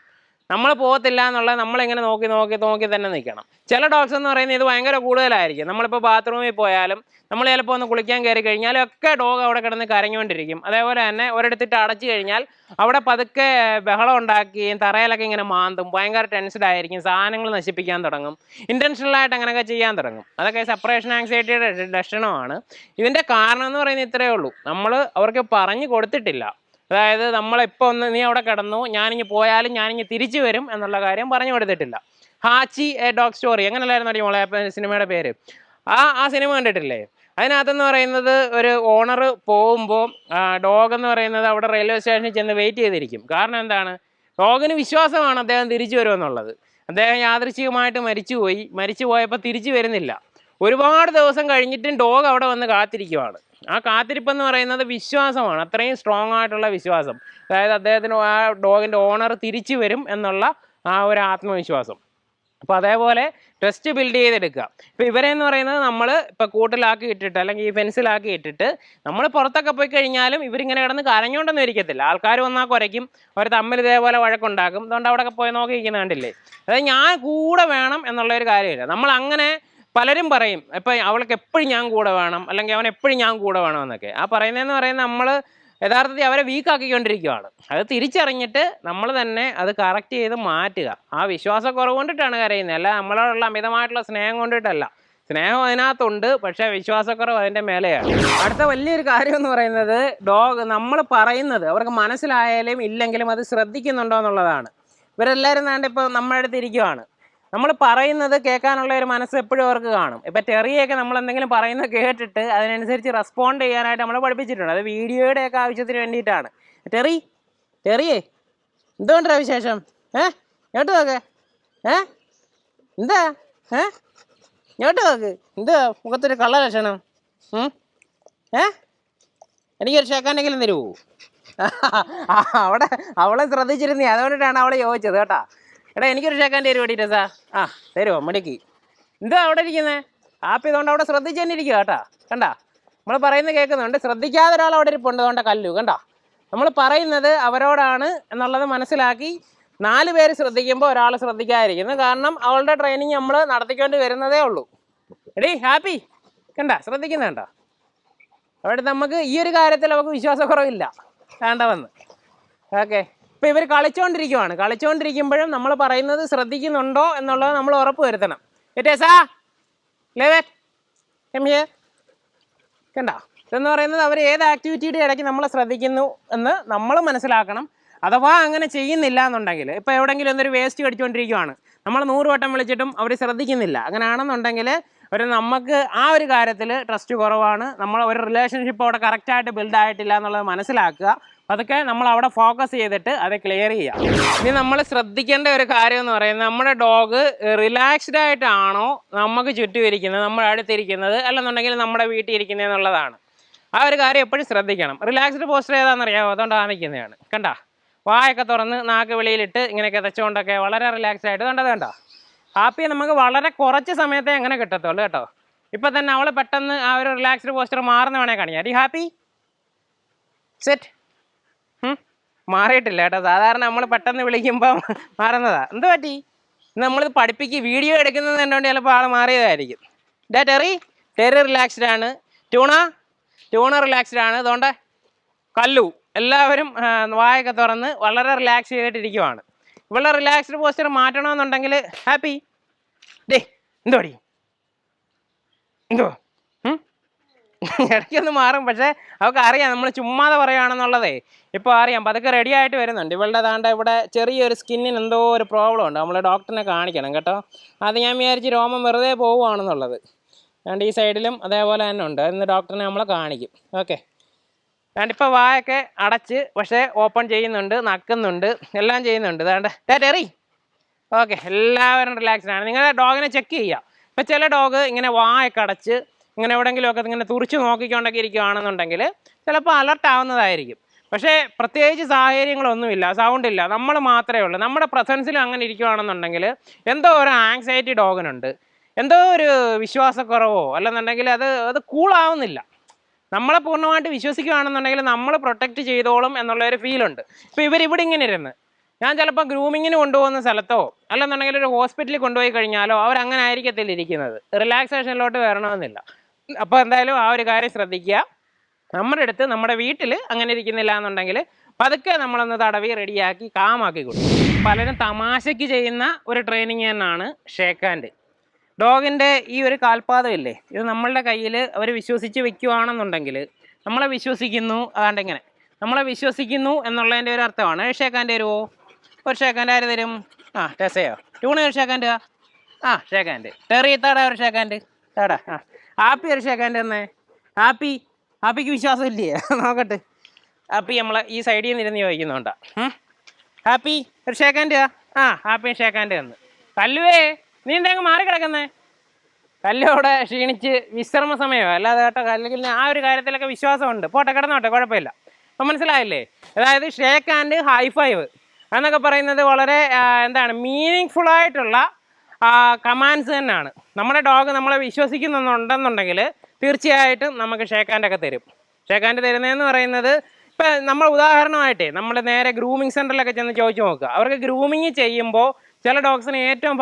S1: നമ്മൾ പോകത്തില്ല എന്നുള്ളത് നമ്മളിങ്ങനെ നോക്കി തന്നെ നിൽക്കണം. ചില ഡോഗ്സ് എന്ന് പറയുന്നത് ഇത് ഭയങ്കര കൂടുതലായിരിക്കും. നമ്മളിപ്പോൾ ബാത്റൂമിൽ പോയാലും നമ്മൾ ചിലപ്പോൾ ഒന്ന് കുളിക്കാൻ കയറി കഴിഞ്ഞാലും ഒക്കെ ഡോഗ് അവിടെ കിടന്ന് കരഞ്ഞുകൊണ്ടിരിക്കും. അതേപോലെ തന്നെ ഒരിടത്തിട്ട് അടച്ചു കഴിഞ്ഞാൽ അവിടെ പതുക്കെ ബഹളം ഉണ്ടാക്കുകയും തറയിലൊക്കെ ഇങ്ങനെ മാന്തും, ഭയങ്കര ടെൻസ്ഡ് ആയിരിക്കും, സാധനങ്ങൾ നശിപ്പിക്കാൻ തുടങ്ങും, ഇൻറ്റൻഷണലായിട്ട് അങ്ങനെയൊക്കെ ചെയ്യാൻ തുടങ്ങും. അതൊക്കെ സെപ്പറേഷൻ ആങ്സൈറ്റിയുടെ ലക്ഷണമാണ്. ഇതിൻ്റെ കാരണം എന്ന് പറയുന്നത് ഇത്രയേ ഉള്ളൂ, നമ്മൾ അവർക്ക് പറഞ്ഞു കൊടുത്തിട്ടില്ല. അതായത് നമ്മളിപ്പോൾ നീ അവിടെ കിടന്നു, ഞാനിങ്ങ് പോയാലും ഞാനിങ്ങ് തിരിച്ചു വരും എന്നുള്ള കാര്യം പറഞ്ഞു കൊടുത്തിട്ടില്ല. ഹാച്ചി എ ഡോഗ് സ്റ്റോറി അങ്ങനെയല്ലായിരുന്നു അടി മോളെ സിനിമയുടെ പേര്. ആ സിനിമ കണ്ടിട്ടില്ലേ? അതിനകത്തെന്ന് പറയുന്നത് ഒരു ഓണർ പോകുമ്പോൾ ഡോഗ് എന്ന് പറയുന്നത് അവിടെ റെയിൽവേ സ്റ്റേഷനിൽ ചെന്ന് വെയിറ്റ് ചെയ്തിരിക്കും. കാരണം എന്താണ്? ഡോഗിന് വിശ്വാസമാണ് അദ്ദേഹം തിരിച്ചു വരുമെന്നുള്ളത്. അദ്ദേഹം യാദൃച്ഛികമായിട്ട് മരിച്ചു പോയപ്പോൾ തിരിച്ചു വരുന്നില്ല. ഒരുപാട് ദിവസം കഴിഞ്ഞിട്ടും ഡോഗ് അവിടെ വന്ന് കാത്തിരിക്കുവാണ്. ആ കാത്തിരിപ്പെന്ന് പറയുന്നത് വിശ്വാസമാണ്, അത്രയും സ്ട്രോങ് ആയിട്ടുള്ള വിശ്വാസം. അതായത് അദ്ദേഹത്തിന് ആ ഡോഗിൻ്റെ ഓണർ തിരിച്ചു വരും എന്നുള്ള ആ ഒരു ആത്മവിശ്വാസം. അപ്പോൾ അതേപോലെ ട്രസ്റ്റ് ബിൽഡ് ചെയ്തെടുക്കുക. ഇപ്പോൾ ഇവരെന്ന് പറയുന്നത് നമ്മൾ ഇപ്പോൾ കൂട്ടിലാക്കി ഇട്ടിട്ട് അല്ലെങ്കിൽ ഈ ഫെൻസിലാക്കി ഇട്ടിട്ട് നമ്മൾ പുറത്തൊക്കെ പോയി കഴിഞ്ഞാലും ഇവരിങ്ങനെ കിടന്ന് കരഞ്ഞുകൊണ്ടൊന്നും ഇരിക്കത്തില്ല. ആൾക്കാർ വന്നാൽ കുരയ്ക്കും, അവർ തമ്മിൽ ഇതേപോലെ വഴക്കുണ്ടാക്കും. അതുകൊണ്ട് അവിടെയൊക്കെ പോയി നോക്കിയിരിക്കുന്നത് കണ്ടില്ലേ? അതായത് ഞാൻ കൂടെ വേണം എന്നുള്ളൊരു കാര്യമില്ല. നമ്മൾ അങ്ങനെ പലരും പറയും, ഇപ്പം അവൾക്ക് എപ്പോഴും ഞാൻ കൂടെ വേണം, അല്ലെങ്കിൽ അവൻ എപ്പോഴും ഞാൻ കൂടെ വേണം എന്നൊക്കെ. ആ പറയുന്നതെന്ന് പറയുന്നത് നമ്മൾ യഥാർത്ഥത്തിൽ അവരെ വീക്കാക്കിക്കൊണ്ടിരിക്കുകയാണ്. അത് തിരിച്ചറിഞ്ഞിട്ട് നമ്മൾ തന്നെ അത് കറക്റ്റ് ചെയ്ത് മാറ്റുക. ആ വിശ്വാസക്കുറവ് കൊണ്ടിട്ടാണ് കരയുന്നത്, അല്ല നമ്മളോടുള്ള അമിതമായിട്ടുള്ള സ്നേഹം കൊണ്ടിട്ടല്ല. സ്നേഹം അതിനകത്തുണ്ട്, പക്ഷേ വിശ്വാസക്കുറവ് അതിൻ്റെ മേലെയാണ്. അടുത്ത വലിയൊരു കാര്യം എന്ന് പറയുന്നത് ഡോഗ് നമ്മൾ പറയുന്നത് അവർക്ക് മനസ്സിലായാലും ഇല്ലെങ്കിലും അത് ശ്രദ്ധിക്കുന്നുണ്ടോ എന്നുള്ളതാണ്. ഇവരെല്ലാവരും വേണ്ട ഇപ്പോൾ നമ്മുടെ അടുത്ത് ഇരിക്കുവാണ്, നമ്മൾ പറയുന്നത് കേൾക്കാനുള്ള ഒരു മനസ്സ് എപ്പോഴും അവർക്ക് കാണും. ഇപ്പം ടെറിയൊക്കെ നമ്മൾ എന്തെങ്കിലും പറയുന്നത് കേട്ടിട്ട് അതിനനുസരിച്ച് റെസ്പോണ്ട് ചെയ്യാനായിട്ട് നമ്മൾ പഠിപ്പിച്ചിട്ടുണ്ട്. അത് വീഡിയോയുടെയൊക്കെ ആവശ്യത്തിന് വേണ്ടിയിട്ടാണ്. ടെറിയേ എന്തുകൊണ്ടാ വിശേഷം? ഇങ്ങോട്ട് നോക്ക്. എന്താ? ഇങ്ങോട്ട് നോക്ക്. എന്താ മുഖത്തൊരു കള്ള ലക്ഷണം? എനിക്കൊരു ഷേക്കാനെങ്കിലും തരുമോ? അവളെ ശ്രദ്ധിച്ചിരുന്നേ, അതുകൊണ്ടിട്ടാണ് അവളെ ചോദിച്ചത് കേട്ടാ. എടാ എനിക്കൊരു ഷേക്കാൻ്റെ തരുമോ ടീച്ചേഴ്സാ? തരുമോ മിടുക്കി? എന്താ അവിടെ ഇരിക്കുന്നത്? ആപ്പ് ഇതുകൊണ്ട് അവിടെ ശ്രദ്ധിച്ച് തന്നെ ഇരിക്കുക കേട്ടാ. കണ്ടാ, നമ്മൾ പറയുന്നത് കേൾക്കുന്നുണ്ട്. ശ്രദ്ധിക്കാതെ ഒരാൾ അവിടെ ഇരിപ്പുണ്ട്, അതുകൊണ്ട് കല്ലു കണ്ടാ. നമ്മൾ പറയുന്നത് അവരോടാണ് എന്നുള്ളത് മനസ്സിലാക്കി 4 പേര് ശ്രദ്ധിക്കുമ്പോൾ ഒരാൾ ശ്രദ്ധിക്കാതിരിക്കുന്നു. കാരണം അവളുടെ ട്രെയിനിങ് നമ്മൾ നടത്തിക്കൊണ്ട് വരുന്നതേ ഉള്ളൂ. എടീ ഹാപ്പി കണ്ട, ശ്രദ്ധിക്കുന്നുണ്ടോ? അവിടെ നമുക്ക് ഈ ഒരു കാര്യത്തിൽ നമുക്ക് വിശ്വാസക്കുറവില്ല വേണ്ട വന്ന്. ഓക്കെ, ഇപ്പം ഇവർ കളിച്ചുകൊണ്ടിരിക്കുമ്പോഴും നമ്മൾ പറയുന്നത് ശ്രദ്ധിക്കുന്നുണ്ടോ എന്നുള്ളത് നമ്മൾ ഉറപ്പ് വരുത്തണം. കണ്ട, ഇതെന്ന് പറയുന്നത് അവർ ഏത് ആക്ടിവിറ്റിയുടെ ഇടയ്ക്ക് നമ്മളെ ശ്രദ്ധിക്കുന്നു എന്ന് നമ്മൾ മനസ്സിലാക്കണം. അഥവാ അങ്ങനെ ചെയ്യുന്നില്ല എന്നുണ്ടെങ്കിൽ, ഇപ്പോൾ എവിടെയെങ്കിലും ഒന്നൊരു വേസ്റ്റ് കടിച്ചുകൊണ്ടിരിക്കുകയാണ്, നമ്മൾ 100 വട്ടം വിളിച്ചിട്ടും അവർ ശ്രദ്ധിക്കുന്നില്ല, അങ്ങനെയാണെന്നുണ്ടെങ്കിൽ നമുക്ക് ആ ഒരു കാര്യത്തിൽ ട്രസ്റ്റ് കുറവാണ്. നമ്മൾ ഒരു റിലേഷൻഷിപ്പ് അവിടെ കറക്റ്റായിട്ട് ബിൽഡ് ആയിട്ടില്ല എന്നുള്ളത് മനസ്സിലാക്കുക. അതൊക്കെ നമ്മൾ അവിടെ ഫോക്കസ് ചെയ്തിട്ട് അത് ക്ലിയർ ചെയ്യുക. ഇനി നമ്മൾ ശ്രദ്ധിക്കേണ്ട ഒരു കാര്യം എന്ന് പറയുന്നത്, നമ്മുടെ ഡോഗ് റിലാക്സ്ഡ് ആയിട്ടാണോ നമുക്ക് ചുറ്റും ഇരിക്കുന്നത്, നമ്മുടെ അടുത്തിരിക്കുന്നത്, അല്ലെന്നുണ്ടെങ്കിൽ നമ്മുടെ വീട്ടിൽ ഇരിക്കുന്നത് എന്നുള്ളതാണ്. ആ ഒരു കാര്യം എപ്പോഴും ശ്രദ്ധിക്കണം. റിലാക്സ്ഡ് പോസ്റ്റർ ഏതാണെന്നറിയാമോ? അതുകൊണ്ടാണ് നിൽക്കുന്നതാണ്. കണ്ട, വായൊക്കെ തുറന്ന് നാക്ക് വെളിയിലിട്ട് ഇങ്ങനെയൊക്കെ തെച്ചുകൊണ്ടൊക്കെ വളരെ റിലാക്സ്ഡ് ആയിട്ട് കണ്ടോ. ഹാപ്പിയെ നമുക്ക് വളരെ കുറച്ച് സമയത്തേ അങ്ങനെ കിട്ടത്തുള്ളൂ കേട്ടോ. ഇപ്പം തന്നെ അവൾ പെട്ടെന്ന് ആ ഒരു റിലാക്സ്ഡ് പോസ്റ്റർ മാറുന്ന വേണേൽ കാണിക്കാം. ഹാപ്പി സെറ്റ് മാറിയിട്ടില്ല കേട്ടോ. സാധാരണ നമ്മൾ പെട്ടെന്ന് വിളിക്കുമ്പോൾ മാറുന്നതാ. എന്ത് പറ്റി? നമ്മളിത് പഠിപ്പിക്കുക, വീഡിയോ എടുക്കുന്നത് കണ്ടുകൊണ്ട് ചിലപ്പോൾ ആൾ മാറിയതായിരിക്കും. ടെറി റിലാക്സ്ഡ് ആണ്. ട്യൂണ റിലാക്സ്ഡ് ആണ്. അതുകൊണ്ട് കല്ലു എല്ലാവരും വായൊക്കെ തുറന്ന് വളരെ റിലാക്സ് ചെയ്തിട്ടിരിക്കുവാണ്. ഇവളുടെ റിലാക്സ്ഡ് പോസ്റ്റർ മാറ്റണമെന്നുണ്ടെങ്കിൽ ഹാപ്പി എന്തോ ഇടയ്ക്കൊന്ന് മാറും. പക്ഷേ അവൾക്ക് അറിയാം നമ്മൾ ചുമ്മാതെ പറയുകയാണെന്നുള്ളതേ. ഇപ്പോൾ അറിയാം, പതുക്കെ റെഡി ആയിട്ട് വരുന്നുണ്ട്. ഇവളുടെ താണ്ട ഇവിടെ ചെറിയൊരു സ്കിന്നിന് എന്തോ ഒരു പ്രോബ്ലം ഉണ്ട്. നമ്മൾ ഡോക്ടറിനെ കാണിക്കണം കേട്ടോ. അത് ഞാൻ വിചാരിച്ച് രോമം വെറുതെ പോവുകയാണെന്നുള്ളത്. അതുകൊണ്ട് ഈ സൈഡിലും അതേപോലെ തന്നെ ഉണ്ട്. ഇന്ന് ഡോക്ടറിനെ നമ്മളെ കാണിക്കും. ഓക്കെ, ഇപ്പോൾ വായൊക്കെ അടച്ച് പക്ഷേ ഓപ്പൺ ചെയ്യുന്നുണ്ട്, നക്കുന്നുണ്ട്, എല്ലാം ചെയ്യുന്നുണ്ട്. അതുകൊണ്ട് ടെറി ഓക്കെ, എല്ലാവരും റിലാക്സ്ഡ് ആണ്. നിങ്ങളുടെ ഡോഗിനെ ചെക്ക് ചെയ്യുക. ഇപ്പോൾ ചില ഡോഗ് ഇങ്ങനെ വായൊക്കെ അടച്ച് ഇങ്ങനെ എവിടെയെങ്കിലുമൊക്കെ ഇങ്ങനെ തുറിച്ച് നോക്കിക്കൊണ്ടൊക്കെ ഇരിക്കുകയാണെന്നുണ്ടെങ്കിൽ ചിലപ്പോൾ അലർട്ട് ആവുന്നതായിരിക്കും. പക്ഷേ പ്രത്യേകിച്ച് സാഹചര്യങ്ങളൊന്നുമില്ല, സൗണ്ടില്ല, നമ്മൾ മാത്രമേ ഉള്ളൂ. നമ്മുടെ പ്രസൻസിലും അങ്ങനെ ഇരിക്കുകയാണെന്നുണ്ടെങ്കിൽ എന്തോ ഒരു ആങ്സൈറ്റി ഡോഗിനുണ്ട്, എന്തോ ഒരു വിശ്വാസക്കുറവോ അല്ലെന്നുണ്ടെങ്കിൽ അത് കൂളാവുന്നില്ല. നമ്മളെ പൂർണ്ണമായിട്ട് വിശ്വസിക്കുകയാണെന്നുണ്ടെങ്കിൽ നമ്മൾ പ്രൊട്ടക്റ്റ് ചെയ്തോളും എന്നുള്ളൊരു ഫീലുണ്ട്. ഇപ്പോൾ ഇവരിവിടെ ഇങ്ങനെ ഇരുന്ന് ഞാൻ ചിലപ്പോൾ ഗ്രൂമിങ്ങിന് കൊണ്ടുപോകുന്ന സ്ഥലത്തോ അല്ലെന്നുണ്ടെങ്കിൽ ഒരു ഹോസ്പിറ്റലിൽ കൊണ്ടുപോയി കഴിഞ്ഞാലോ അവരങ്ങനെ ആയിരിക്കത്തില്ല ഇരിക്കുന്നത്. റിലാക്സേഷനിലോട്ട് വരണമെന്നില്ല. അപ്പോൾ എന്തായാലും ആ ഒരു കാര്യം ശ്രദ്ധിക്കുക. നമ്മുടെ അടുത്ത് നമ്മുടെ വീട്ടിൽ അങ്ങനെ ഇരിക്കുന്നില്ല എന്നുണ്ടെങ്കിൽ പതുക്കെ നമ്മളൊന്ന് തടവി റെഡിയാക്കി കാമാക്കി കൊടുക്കും. പലരും തമാശയ്ക്ക് ചെയ്യുന്ന ഒരു ട്രെയിനിങ് തന്നെയാണ് ഷേക്ക് ഹാൻഡ്. ഡോഗിൻ്റെ ഈ ഒരു കാൽപാദം ഇല്ലേ, ഇത് നമ്മളുടെ കയ്യിൽ അവർ വിശ്വസിച്ച് വെക്കുകയാണെന്നുണ്ടെങ്കിൽ നമ്മളെ വിശ്വസിക്കുന്നു. അതാണ്ട് ഇങ്ങനെ നമ്മളെ വിശ്വസിക്കുന്നു എന്നുള്ളതിൻ്റെ ഒരു അർത്ഥമാണ്. ഷേക്ക് ഹാൻഡ് തരുമോ? ഒരു ഷേക്ക് ഹാൻഡ് ആര് തരും? ടെസയോ? ട്യൂണ ഒരു shake hand? Shake hand. Terry താടാ ഒരു ഷേക്ക് ഹാൻഡ് താടാ. ഹാപ്പി ഒരു ഷേക്ക് ഹാൻഡ് തന്നെ. ഹാപ്പിക്ക് വിശ്വാസം ഇല്ലേ? നോക്കട്ടെ. ഹാപ്പി നമ്മളെ ഈ സൈഡിൽ നിന്ന് ഇരുന്ന് ചോദിക്കുന്നുണ്ടാ. ഹാപ്പി ഒരു shake hand? Happy shake hand തന്ന്. കല്ലുവേ നീ എന്തെങ്കിലും മാറി കിടക്കുന്നേ? കല്ലോടെ ക്ഷീണിച്ച് വിശ്രമ സമയമോ അല്ലാതെ കേട്ടോ. അല്ലെങ്കിൽ ആ ഒരു കാര്യത്തിലൊക്കെ വിശ്വാസമുണ്ട്. പോട്ടെ, കിടന്നോട്ടെ, കുഴപ്പമില്ല. അപ്പം മനസ്സിലായില്ലേ? അതായത് ഷേക്ക് ഹാൻഡ്, ഹൈ ഫൈവ് എന്നൊക്കെ പറയുന്നത് വളരെ മീനിങ് ഫുള്ളായിട്ടുള്ള കമാൻഡ്സ് തന്നെയാണ്. നമ്മുടെ ഡോഗ് നമ്മളെ വിശ്വസിക്കുന്നുണ്ടെന്നുണ്ടെങ്കിൽ തീർച്ചയായിട്ടും നമുക്ക് ഷേക്ക് ഹാൻഡൊക്കെ തരും. ഷേക്ക് ഹാൻഡ് തരുന്നതെന്ന് പറയുന്നത് ഇപ്പം നമ്മൾ ഉദാഹരണമായിട്ടേ നമ്മൾ നേരെ ഗ്രൂമിങ് സെൻറ്ററിലൊക്കെ ചെന്ന് ചോദിച്ചു നോക്കുക. അവർക്ക് ഗ്രൂമിങ് ചെയ്യുമ്പോൾ ചില ഡോഗ്സിന് ഏറ്റവും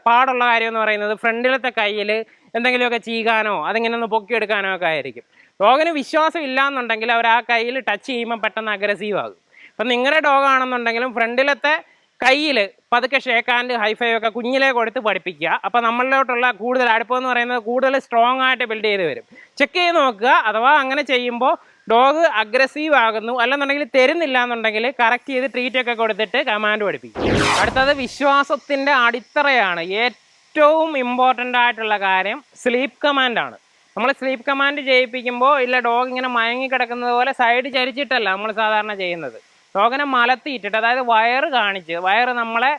S1: പാടുള്ള കാര്യം എന്ന് പറയുന്നത് ഫ്രണ്ടിലത്തെ കയ്യിൽ എന്തെങ്കിലുമൊക്കെ ചീകാനോ അതിങ്ങനെ ഒന്ന് പൊക്കിയെടുക്കാനോ ഒക്കെ ആയിരിക്കും. ഡോഗിന് വിശ്വാസം ഇല്ല എന്നുണ്ടെങ്കിൽ അവർ ആ കയ്യിൽ ടച്ച് ചെയ്യുമ്പോൾ പെട്ടെന്ന് അഗ്രസീവ് ആകും. അപ്പം നിങ്ങളുടെ ഡോഗാണെന്നുണ്ടെങ്കിലും ഫ്രണ്ടിലത്തെ കയ്യിൽ പതുക്കെ ഷേക്ക് ഹാൻഡ്, ഹൈ ഫൈവ് ഒക്കെ കുഞ്ഞിലേ കൊടുത്ത് പഠിപ്പിക്കുക. അപ്പോൾ നമ്മളിലോട്ടുള്ള കൂടുതൽ അടുപ്പമെന്ന് പറയുന്നത് കൂടുതൽ സ്ട്രോങ് ആയിട്ട് ബിൽഡ് ചെയ്ത് വരും. ചെക്ക് ചെയ്ത് നോക്കുക. അഥവാ അങ്ങനെ ചെയ്യുമ്പോൾ ഡോഗ് അഗ്രസീവ് ആകുന്നു അല്ലെന്നുണ്ടെങ്കിൽ തരുന്നില്ല എന്നുണ്ടെങ്കിൽ കറക്റ്റ് ചെയ്ത് ട്രീറ്റൊക്കെ കൊടുത്തിട്ട് കമാൻഡ് പഠിപ്പിക്കും. അടുത്തത് വിശ്വാസത്തിൻ്റെ അടിത്തറയാണ്. ഏറ്റവും ഇമ്പോർട്ടൻ്റ് ആയിട്ടുള്ള കാര്യം സ്ലീപ്പ് കമാൻഡാണ്. നമ്മൾ സ്ലീപ്പ് കമാൻഡ് ചെയ്യിപ്പിക്കുമ്പോൾ ഇല്ല ഡോഗ് ഇങ്ങനെ മയങ്ങി കിടക്കുന്നത് പോലെ സൈഡ് ചരിച്ചിട്ടല്ല നമ്മൾ സാധാരണ ചെയ്യുന്നത്. ഡോഗിനെ മലത്തിയിട്ടിട്ട്, അതായത് വയറ് നമ്മളെ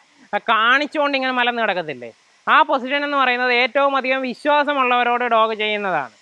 S1: കാണിച്ചുകൊണ്ട് ഇങ്ങനെ മലന്ന് കിടക്കത്തില്ലേ, ആ പൊസിഷൻ എന്ന് പറയുന്നത് ഏറ്റവും അധികം വിശ്വാസമുള്ളവരോട് ഡോഗ് ചെയ്യുന്നതാണ്.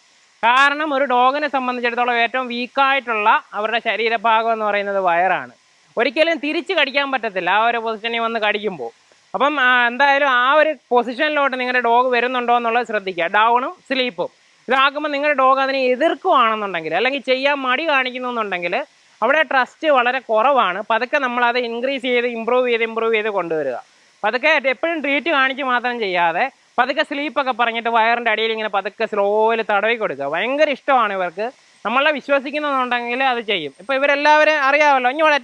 S1: കാരണം ഒരു ഡോഗിനെ സംബന്ധിച്ചിടത്തോളം ഏറ്റവും വീക്കായിട്ടുള്ള അവരുടെ ശരീരഭാഗം എന്ന് പറയുന്നത് വയറാണ്. ഒരിക്കലും തിരിച്ച് കടിക്കാൻ പറ്റത്തില്ല ആ ഒരു പൊസിഷനിൽ വന്ന് കടിക്കുമ്പോൾ. അപ്പം എന്തായാലും ആ ഒരു പൊസിഷനിലോട്ട് നിങ്ങളുടെ ഡോഗ് വരുന്നുണ്ടോ എന്നുള്ളത് ശ്രദ്ധിക്കുക. ഡൗണും സ്ലീപ്പും ഇതാക്കുമ്പോൾ നിങ്ങളുടെ ഡോഗ് അതിനെ എതിർക്കുകയാണെന്നുണ്ടെങ്കിൽ, അല്ലെങ്കിൽ ചെയ്യാൻ മടി കാണിക്കുന്നു എന്നുണ്ടെങ്കിൽ അവിടെ ട്രസ്റ്റ് വളരെ കുറവാണ്. പതുക്കെ നമ്മളത് ഇൻക്രീസ് ചെയ്ത് ഇമ്പ്രൂവ് ചെയ്ത് കൊണ്ടുവരിക. പതുക്കെ എപ്പോഴും ട്രീറ്റ് കാണിച്ച് മാത്രം ചെയ്യാതെ പതുക്കെ സ്ലീപ്പൊക്കെ പറഞ്ഞിട്ട് വയറിൻ്റെ അടിയിൽ ഇങ്ങനെ പതുക്കെ സ്ലോയിൽ തടവി കൊടുക്കുക. ഭയങ്കര ഇഷ്ടമാണ് ഇവർക്ക്. നമ്മളെ വിശ്വസിക്കുന്നുണ്ടെങ്കിൽ അത് ചെയ്യും. ഇപ്പോൾ ഇവരെല്ലാവരും അറിയാമല്ലോ. ഇങ്ങോട്ട്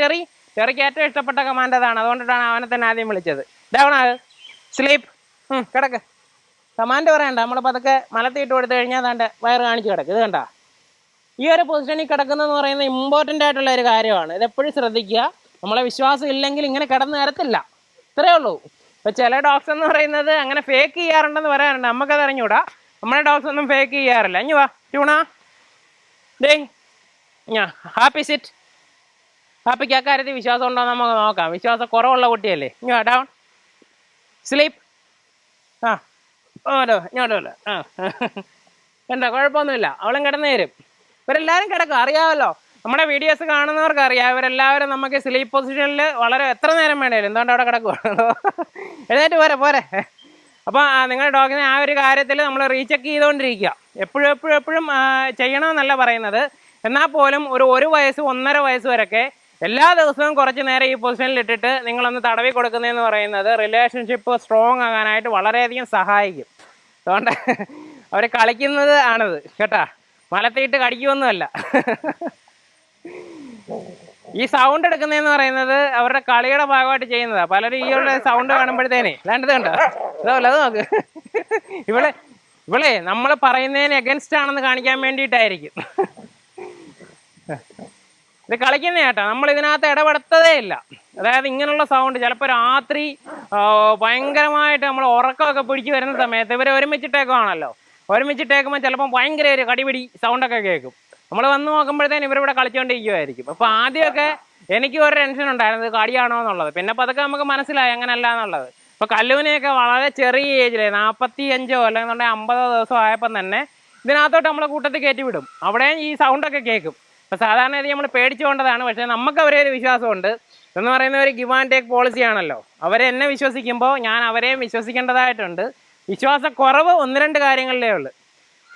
S1: ടെറിക്ക് ഏറ്റവും ഇഷ്ടപ്പെട്ട കമാൻഡ് അതാണ്. അതുകൊണ്ടിട്ടാണ് അവനെ തന്നെ ആദ്യം വിളിച്ചത്. ഡൗൺ ആക്, സ്ലീപ്പ്, കിടക്ക്. കമാൻഡ് പറയണ്ട, നമ്മൾ പതുക്കെ മലത്തിയിട്ട് കൊടുത്തു കഴിഞ്ഞാൽ അതാണ്ട് വയറ് കാണിച്ച് കിടക്കും. ഇത് കണ്ട ഈ ഒരു പൊസിഷനിൽ കിടക്കുന്നതെന്ന് പറയുന്നത് ഇമ്പോർട്ടൻ്റ് ആയിട്ടുള്ള ഒരു കാര്യമാണ്. ഇതെപ്പോഴും ശ്രദ്ധിക്കുക. നമ്മളെ വിശ്വാസം ഇല്ലെങ്കിൽ ഇങ്ങനെ കിടന്ന് തരത്തില്ല. ഇത്രയേ ഉള്ളൂ. ഇപ്പോൾ ചില ഡോഗ്സ് എന്ന് പറയുന്നത് അങ്ങനെ ഫേക്ക് ചെയ്യാറുണ്ടെന്ന് പറയാറുണ്ട്. നമുക്കത് അറിഞ്ഞൂടാ. നമ്മുടെ ഡോഗ്സ് ഒന്നും ഫേക്ക് ചെയ്യാറില്ല. ഇനി വാ ട്യൂണാ, ഡേ ഞാ ഹാപ്പി സിറ്റ്. ഹാപ്പിക്ക് അക്കാര്യത്തിൽ വിശ്വാസം ഉണ്ടോ നമുക്ക് നോക്കാം. വിശ്വാസം കുറവുള്ള കുട്ടിയല്ലേ. ഇനി വാ ഡൗൺ, സ്ലീപ്പ്. ഓരോ ഇങ്ങോട്ടല്ല. എന്താ കുഴപ്പമൊന്നുമില്ല, അവളും കിടന്നു തരും. ഇവരെല്ലാവരും കിടക്കും, അറിയാമല്ലോ. നമ്മുടെ വീഡിയോസ് കാണുന്നവർക്ക് അറിയാം. ഇവരെല്ലാവരും നമുക്ക് സ്ലീപ്പ് പൊസിഷനിൽ വളരെ എത്ര നേരം വേണേലും എന്തുകൊണ്ട് അവിടെ കിടക്കുവാണോ, എഴുന്നേറ്റ് പോരെ. അപ്പോൾ നിങ്ങളുടെ ഡോഗിനെ ആ ഒരു കാര്യത്തിൽ നമ്മൾ റീചെക്ക് ചെയ്തുകൊണ്ടിരിക്കുക. എപ്പോഴും ചെയ്യണമെന്നല്ല പറയുന്നത്. എന്നാൽ പോലും ഒരു വയസ്സ് 1.5 വയസ്സ് വരെയൊക്കെ എല്ലാ ദിവസവും കുറച്ച് നേരം ഈ പൊസിഷനിൽ ഇട്ടിട്ട് നിങ്ങളൊന്ന് തടവി കൊടുക്കുന്നതെന്ന് പറയുന്നത് റിലേഷൻഷിപ്പ് സ്ട്രോങ് ആകാനായിട്ട് വളരെയധികം സഹായിക്കും. അതുകൊണ്ട് അവർ കളിക്കുന്നത് ആണത് കേട്ടാ, മലത്തിയിട്ട് കടിക്കുമൊന്നുമല്ല. ഈ സൗണ്ട് എടുക്കുന്നതെന്ന് പറയുന്നത് അവരുടെ കളിയുടെ ഭാഗമായിട്ട് ചെയ്യുന്നതാണ്. പലരും ഈ ഒരു സൗണ്ട് കാണുമ്പോഴത്തേനെ അല്ലാണ്ട് കണ്ടോ, അതല്ല അത് നോക്ക്. ഇവളെ നമ്മൾ പറയുന്നതിന് എഗൻസ്റ്റ് ആണെന്ന് കാണിക്കാൻ വേണ്ടിയിട്ടായിരിക്കും ഇത് കളിക്കുന്ന ചേട്ടാ. നമ്മൾ ഇതിനകത്ത് ഇടപെടുത്തതേ ഇല്ല. അതായത് ഇങ്ങനെയുള്ള സൗണ്ട് ചിലപ്പോൾ രാത്രി ഭയങ്കരമായിട്ട് നമ്മൾ ഉറക്കമൊക്കെ പിടിച്ച് വരുന്ന സമയത്ത് ഇവർ ഒരുമിച്ചിട്ടേക്കുവാണല്ലോ. ഒരുമിച്ചിട്ടേക്കുമ്പോൾ ചിലപ്പോൾ ഭയങ്കര ഒരു കടിപിടി സൗണ്ടൊക്കെ കേൾക്കും. നമ്മൾ വന്ന് നോക്കുമ്പോഴത്തേനും ഇവരിവിടെ കളിച്ചുകൊണ്ടിരിക്കുമായിരിക്കും. അപ്പോൾ ആദ്യമൊക്കെ എനിക്ക് ഒരു ടെൻഷൻ ഉണ്ടായിരുന്നത് കടിയാണോ എന്നുള്ളത്. പിന്നെ പതുക്കെ നമുക്ക് മനസ്സിലായി അങ്ങനെയല്ല എന്നുള്ളത്. അപ്പോൾ കല്ലുവിനെയൊക്കെ വളരെ ചെറിയ ഏജിൽ 45 അല്ലെങ്കിൽ 50 ദിവസം ആയപ്പം തന്നെ ഇതിനകത്തോട്ട് നമ്മളെ കൂട്ടത്തിൽ കയറ്റി വിടും. അവിടെയും ഈ സൗണ്ടൊക്കെ കേൾക്കും. അപ്പോൾ സാധാരണ രീതി നമ്മൾ പേടിച്ചുകൊണ്ടതാണ്. പക്ഷേ നമുക്ക് അവരെ ഒരു വിശ്വാസമുണ്ട്. എന്ന് പറയുന്ന ഒരു ഗിവ് ആൻഡ് ടേക്ക് പോളിസിയാണല്ലോ. അവരെ എന്നെ വിശ്വസിക്കുമ്പോൾ ഞാൻ അവരെയും വിശ്വസിക്കേണ്ടതായിട്ടുണ്ട്. വിശ്വാസക്കുറവ് 1-2 കാര്യങ്ങളിലേ ഉള്ളൂ.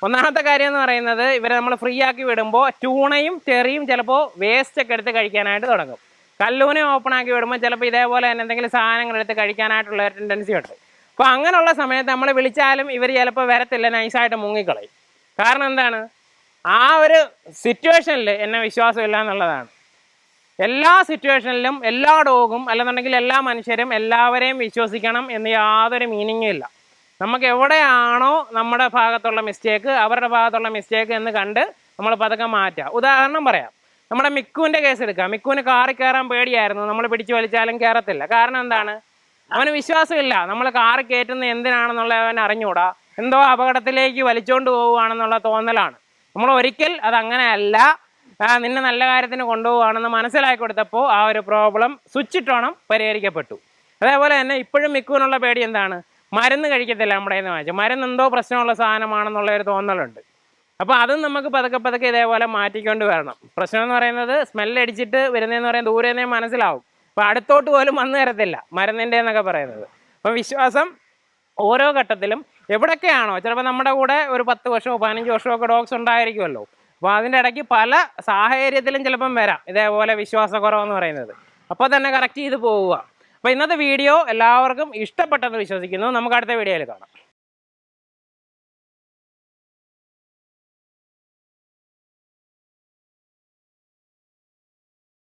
S1: ഒന്നാമത്തെ കാര്യം എന്ന് പറയുന്നത് ഇവരെ നമ്മൾ ഫ്രീ ആക്കി വിടുമ്പോൾ ട്യൂണയും ചെറിയും ചിലപ്പോൾ വേസ്റ്റൊക്കെ എടുത്ത് കഴിക്കാനായിട്ട് തുടങ്ങും. കല്ലൂനെ ഓപ്പൺ ആക്കി വിടുമ്പോൾ ചിലപ്പോൾ ഇതേപോലെ തന്നെ എന്തെങ്കിലും സാധനങ്ങൾ എടുത്ത് കഴിക്കാനായിട്ടുള്ള ടെൻഡൻസി ഉണ്ട്. അപ്പോൾ അങ്ങനെയുള്ള സമയത്ത് നമ്മൾ വിളിച്ചാലും ഇവർ ചിലപ്പോൾ വരത്തില്ല, നൈസായിട്ട് മുങ്ങിക്കളയും. കാരണം എന്താണ്, ആ ഒരു സിറ്റുവേഷനിൽ എന്നെ വിശ്വാസമില്ല എന്നുള്ളതാണ്. എല്ലാ സിറ്റുവേഷനിലും എല്ലാ ഡോഗും അല്ലെന്നുണ്ടെങ്കിൽ എല്ലാ മനുഷ്യരും എല്ലാവരെയും വിശ്വസിക്കണം എന്ന് യാതൊരു മീനിങ്ങും ഇല്ല. നമുക്ക് എവിടെയാണോ നമ്മുടെ ഭാഗത്തുള്ള മിസ്റ്റേക്ക് അവരുടെ ഭാഗത്തുള്ള മിസ്റ്റേക്ക് എന്ന് കണ്ട് നമ്മൾ പതുക്കെ മാറ്റുക. ഉദാഹരണം പറയാം, നമ്മുടെ മിക്കുവിൻ്റെ കേസ് എടുക്കാം. മിക്കുവിന് കാറിൽ കയറാൻ പേടിയായിരുന്നു. നമ്മൾ പിടിച്ചു വലിച്ചാലും കയറത്തില്ല. കാരണം എന്താണ്, അവന് വിശ്വാസമില്ല. നമ്മൾ കാറിൽ കയറ്റുന്നത് എന്തിനാണെന്നുള്ളത് അവൻ അറിഞ്ഞൂടാ. എന്തോ അപകടത്തിലേക്ക് വലിച്ചുകൊണ്ട് പോവുകയാണെന്നുള്ള തോന്നലാണ്. നമ്മൾ ഒരിക്കൽ അതങ്ങനെയല്ല, നിന്നെ നല്ല കാര്യത്തിന് കൊണ്ടുപോവുകയാണെന്ന് മനസ്സിലാക്കി കൊടുത്തപ്പോൾ ആ ഒരു പ്രോബ്ലം സ്വിച്ചിട്ടോണം പരിഹരിക്കപ്പെട്ടു. അതേപോലെ തന്നെ ഇപ്പോഴും മിക്കുവിനുള്ള പേടി എന്താണ്, മരുന്ന് കഴിക്കത്തില്ല. നമ്മുടെ കയ്യിൽ നിന്ന് വാങ്ങിച്ചു മരുന്ന് എന്തോ പ്രശ്നമുള്ള സാധനമാണെന്നുള്ള ഒരു തോന്നലുണ്ട്. അപ്പോൾ അതും നമുക്ക് പതുക്കെ ഇതേപോലെ മാറ്റിക്കൊണ്ട് വരണം. പ്രശ്നം എന്ന് പറയുന്നത് സ്മെല്ലടിച്ചിട്ട് വരുന്നതെന്ന് പറയുന്നത് ദൂരെ നിന്നേ മനസ്സിലാവും. അപ്പോൾ അടുത്തോട്ട് പോലും വന്നു തരത്തില്ല മരുന്നിൻ്റെ എന്നൊക്കെ പറയുന്നത്. അപ്പം വിശ്വാസം ഓരോ ഘട്ടത്തിലും എവിടെയൊക്കെയാണോ, ചിലപ്പോൾ നമ്മുടെ കൂടെ ഒരു 10 വർഷമോ 15 വർഷമോ ഒക്കെ ഡോഗ്സ് ഉണ്ടായിരിക്കുമല്ലോ. അപ്പോൾ അതിൻ്റെ ഇടയ്ക്ക് പല സാഹചര്യത്തിലും ചിലപ്പം വരാം ഇതേപോലെ വിശ്വാസക്കുറവെന്ന് പറയുന്നത്. അപ്പോൾ തന്നെ കറക്റ്റ് ചെയ്ത് പോവുക. അപ്പോൾ ഇന്നത്തെ വീഡിയോ എല്ലാവർക്കും ഇഷ്ടപ്പെട്ടെന്ന് വിശ്വസിക്കുന്നു. നമുക്ക് അടുത്ത വീഡിയോയിൽ കാണാം.